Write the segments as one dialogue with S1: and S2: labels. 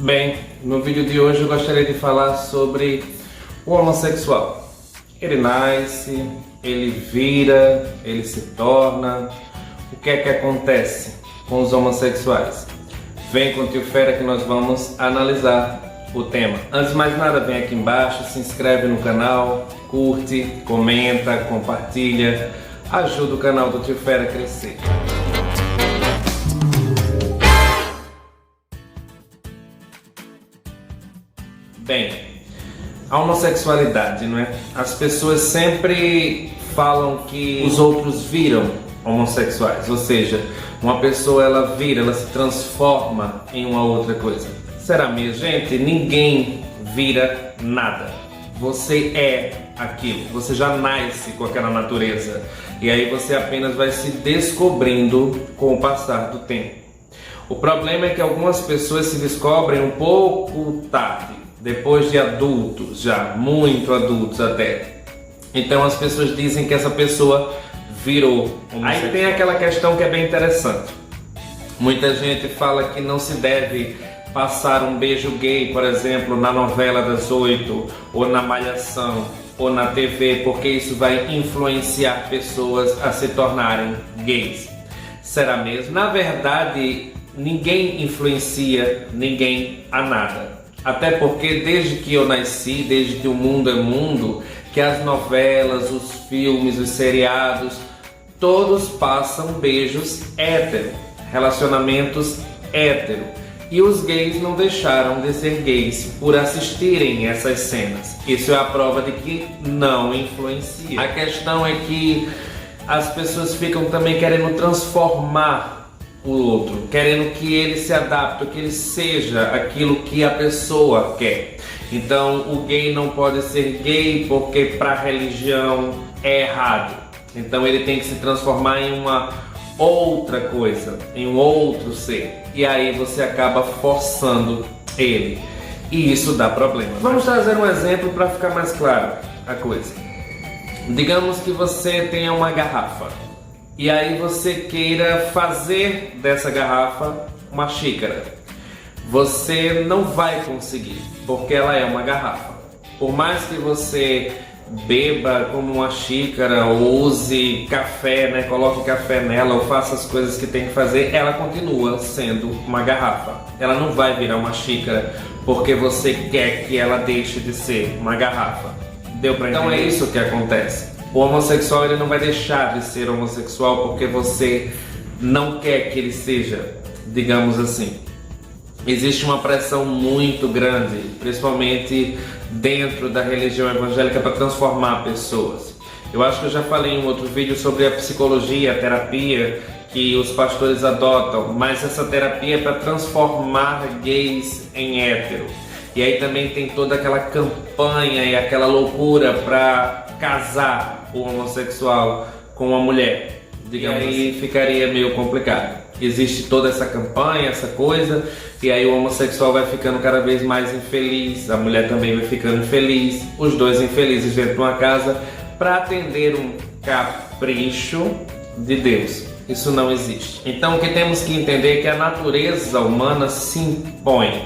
S1: Bem, no vídeo de hoje eu gostaria de falar sobre o homossexual. Ele nasce, ele vira, ele se torna. O que é que acontece com os homossexuais? Vem com o Tio Fera que nós vamos analisar o tema. Antes de mais nada, vem aqui embaixo, se inscreve no canal, curte, comenta, compartilha, ajuda o canal do Tio Fera a crescer. Bem, a homossexualidade, não é? As pessoas sempre falam que os outros viram homossexuais, ou seja, uma pessoa ela vira, ela se transforma em uma outra coisa. Será mesmo? Gente, ninguém vira nada. Você é aquilo, você já nasce com aquela natureza e aí você apenas vai se descobrindo com o passar do tempo. O problema é que algumas pessoas se descobrem um pouco tarde, depois de adultos, já muito adultos até. Então as pessoas dizem que essa pessoa virou homossexual. Aí tem aquela questão que é bem interessante. Muita gente fala que não se deve passar um beijo gay, por exemplo, na novela das 8, ou na Malhação, ou na TV, porque isso vai influenciar pessoas a se tornarem gays. Será mesmo? Na verdade, ninguém influencia ninguém a nada. Até porque desde que eu nasci, desde que o mundo é mundo, que as novelas, os filmes, os seriados, todos passam beijos hétero, relacionamentos hétero. E os gays não deixaram de ser gays por assistirem essas cenas. Isso é a prova de que não influencia. A questão é que as pessoas ficam também querendo transformar o outro, querendo que ele se adapte, que ele seja aquilo que a pessoa quer. Então o gay não pode ser gay porque para a religião é errado. Então ele tem que se transformar em uma outra coisa, em um outro ser. E aí você acaba forçando ele. E isso dá problema. Vamos trazer um exemplo para ficar mais claro a coisa. Digamos que você tenha uma garrafa. E aí você queira fazer dessa garrafa uma xícara. Você não vai conseguir, porque ela é uma garrafa. Por mais que você beba como uma xícara, ou use café, né? Coloque café nela, ou faça as coisas que tem que fazer, ela continua sendo uma garrafa. Ela não vai virar uma xícara, porque você quer que ela deixe de ser uma garrafa. Deu pra entender? Então é isso que acontece. O homossexual ele não vai deixar de ser homossexual porque você não quer que ele seja, digamos assim. Existe uma pressão muito grande, principalmente dentro da religião evangélica, para transformar pessoas. Eu acho que eu já falei em um outro vídeo sobre a psicologia, a terapia que os pastores adotam, mas essa terapia é para transformar gays em hétero. E aí também tem toda aquela campanha e aquela loucura para casar o homossexual com uma mulher. Digamos, e aí ficaria meio complicado. Existe toda essa campanha, essa coisa, e aí o homossexual vai ficando cada vez mais infeliz, a mulher também vai ficando infeliz, os dois infelizes dentro de uma casa para atender um capricho de Deus. Isso não existe. Então o que temos que entender é que a natureza humana se impõe.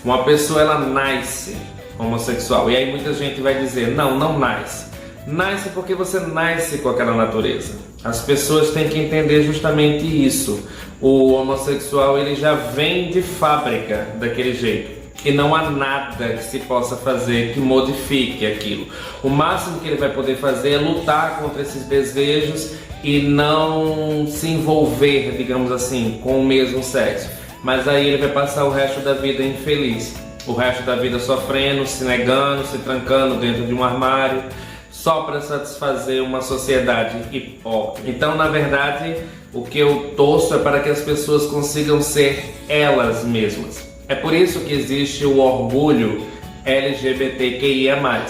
S1: Uma pessoa ela nasce homossexual, e aí muita gente vai dizer, não nasce. Nasce porque você nasce com aquela natureza. As pessoas têm que entender justamente isso. O homossexual ele já vem de fábrica daquele jeito. E não há nada que se possa fazer que modifique aquilo. O máximo que ele vai poder fazer é lutar contra esses desejos e não se envolver, digamos assim, com o mesmo sexo. Mas aí ele vai passar o resto da vida infeliz. O resto da vida sofrendo, se negando, se trancando dentro de um armário, só para satisfazer uma sociedade hipócrita. Então, na verdade, o que eu torço é para que as pessoas consigam ser elas mesmas. É por isso que existe o orgulho LGBTQIA+.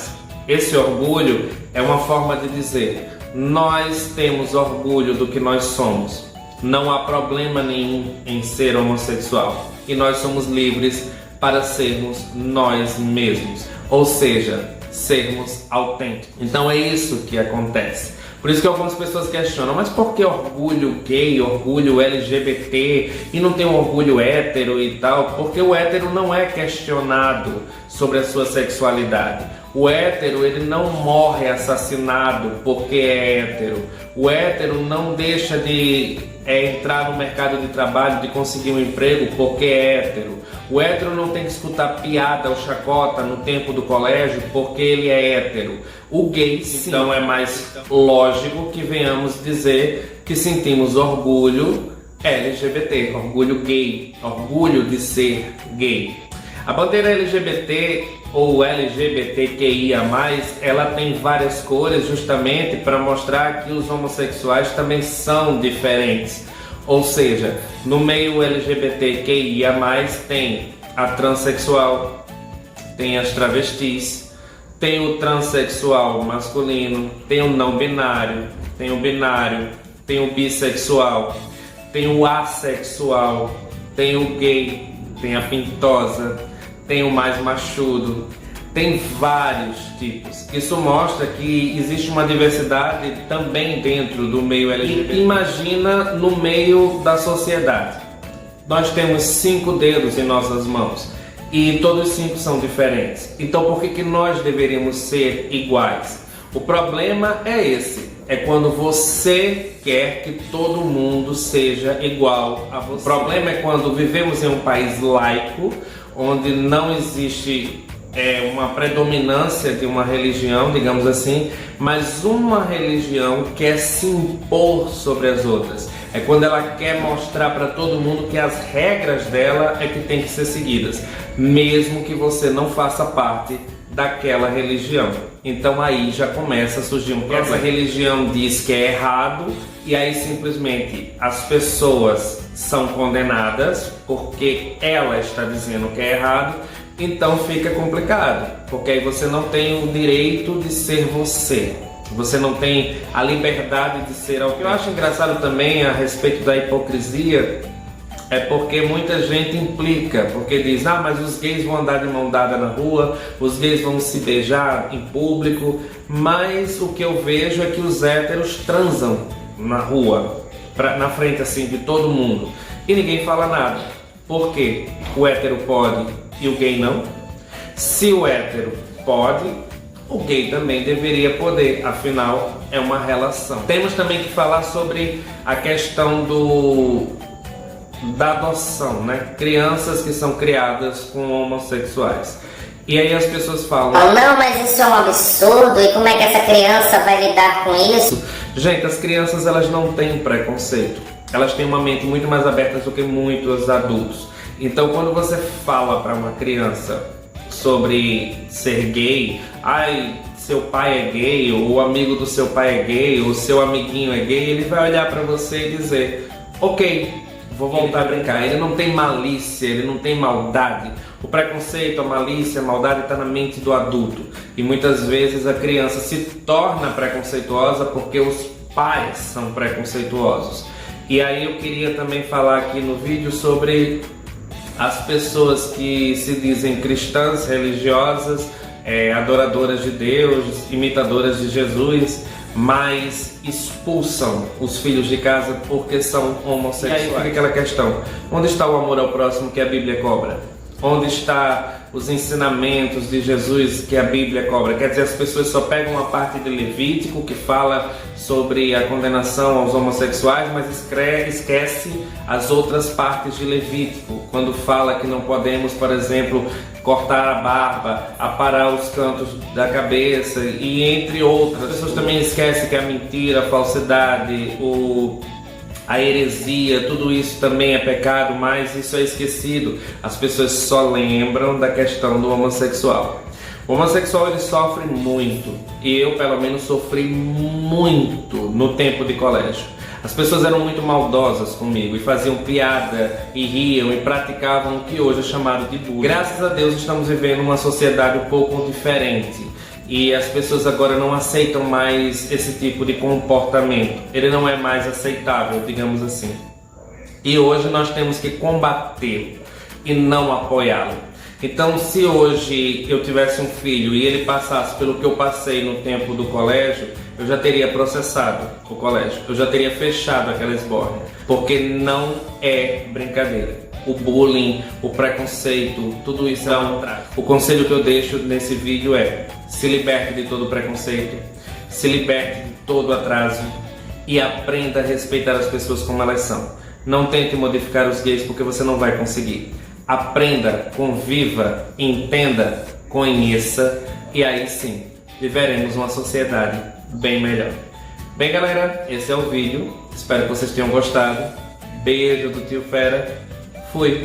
S1: Esse orgulho é uma forma de dizer, nós temos orgulho do que nós somos. Não há problema nenhum em ser homossexual. E nós somos livres para sermos nós mesmos. Ou seja, sermos autênticos. Então é isso que acontece. Por isso que algumas pessoas questionam, mas por que orgulho gay, orgulho LGBT e não tem um orgulho hétero e tal? Porque o hétero não é questionado sobre a sua sexualidade. O hétero, ele não morre assassinado porque é hétero. O hétero não deixa de entrar no mercado de trabalho, de conseguir um emprego porque é hétero. O hétero não tem que escutar piada ou chacota no tempo do colégio porque ele é hétero. O gay, sim. Então é mais lógico que venhamos dizer que sentimos orgulho LGBT, orgulho gay, orgulho de ser gay. A bandeira LGBT ou LGBTQIA+, ela tem várias cores justamente para mostrar que os homossexuais também são diferentes. Ou seja, no meio LGBTQIA+, tem a transexual, tem as travestis, tem o transexual masculino, tem o não binário, tem o binário, tem o bissexual, tem o assexual, tem o gay, tem a pintosa, tem o mais machudo, tem vários tipos. Isso mostra que existe uma diversidade também dentro do meio LGBT. Imagina no meio da sociedade. Nós temos 5 dedos em nossas mãos e todos 5 são diferentes. Então por que nós deveríamos ser iguais? O problema é esse. É quando você quer que todo mundo seja igual a você. O problema é quando vivemos em um país laico, onde não existe uma predominância de uma religião, digamos assim, mas uma religião quer se impor sobre as outras. É quando ela quer mostrar para todo mundo que as regras dela é que tem que ser seguidas, mesmo que você não faça parte daquela religião. Então aí já começa a surgir um problema. Essa religião diz que é errado e aí simplesmente as pessoas são condenadas porque ela está dizendo que é errado. Então fica complicado, porque aí você não tem o direito de ser você. Você não tem a liberdade de ser alguém. O que eu acho engraçado também a respeito da hipocrisia é porque muita gente implica, porque diz, mas os gays vão andar de mão dada na rua, os gays vão se beijar em público, mas o que eu vejo é que os héteros transam na rua, na frente assim de todo mundo, e ninguém fala nada. Por quê? O hétero pode e o gay não? Se o hétero pode, o gay também deveria poder, afinal é uma relação. Temos também que falar sobre a questão da adoção, né? Crianças que são criadas com homossexuais. E aí as pessoas falam,
S2: não, mas isso é um absurdo, e como é que essa criança vai lidar com isso?
S1: Gente, as crianças elas não têm preconceito. Elas têm uma mente muito mais aberta do que muitos adultos. Então quando você fala para uma criança sobre ser gay, seu pai é gay, ou o amigo do seu pai é gay, ou seu amiguinho é gay, ele vai olhar para você e dizer, ok, vou voltar a brincar. Ele não tem malícia, ele não tem maldade. O preconceito, a malícia, a maldade está na mente do adulto. E muitas vezes a criança se torna preconceituosa porque os pais são preconceituosos. E aí eu queria também falar aqui no vídeo sobre as pessoas que se dizem cristãs, religiosas, adoradoras de Deus, imitadoras de Jesus, mas expulsam os filhos de casa porque são homossexuais. E aí fica aquela questão, onde está o amor ao próximo que a Bíblia cobra? Onde está os ensinamentos de Jesus que a Bíblia cobra? Quer dizer, as pessoas só pegam uma parte de Levítico que fala sobre a condenação aos homossexuais, mas esquece as outras partes de Levítico, quando fala que não podemos, por exemplo, cortar a barba, aparar os cantos da cabeça e entre outras. As pessoas também esquecem que a mentira, a falsidade, a heresia, tudo isso também é pecado, mas isso é esquecido. As pessoas só lembram da questão do homossexual. O homossexual ele sofre muito, e eu pelo menos sofri muito no tempo de colégio. As pessoas eram muito maldosas comigo e faziam piada e riam e praticavam o que hoje é chamado de bullying. Graças a Deus estamos vivendo uma sociedade um pouco diferente. E as pessoas agora não aceitam mais esse tipo de comportamento. Ele não é mais aceitável, digamos assim. E hoje nós temos que combatê-lo e não apoiá-lo. Então, se hoje eu tivesse um filho e ele passasse pelo que eu passei no tempo do colégio, eu já teria processado o colégio, eu já teria fechado aquela esbórnia, porque não é brincadeira. O bullying, o preconceito, tudo isso é um traço. O conselho que eu deixo nesse vídeo é: se liberte de todo preconceito, se liberte de todo atraso e aprenda a respeitar as pessoas como elas são. Não tente modificar os gays porque você não vai conseguir. Aprenda, conviva, entenda, conheça e aí sim viveremos uma sociedade bem melhor. Bem, galera, esse é o vídeo. Espero que vocês tenham gostado. Beijo do Tio Fera. Fui!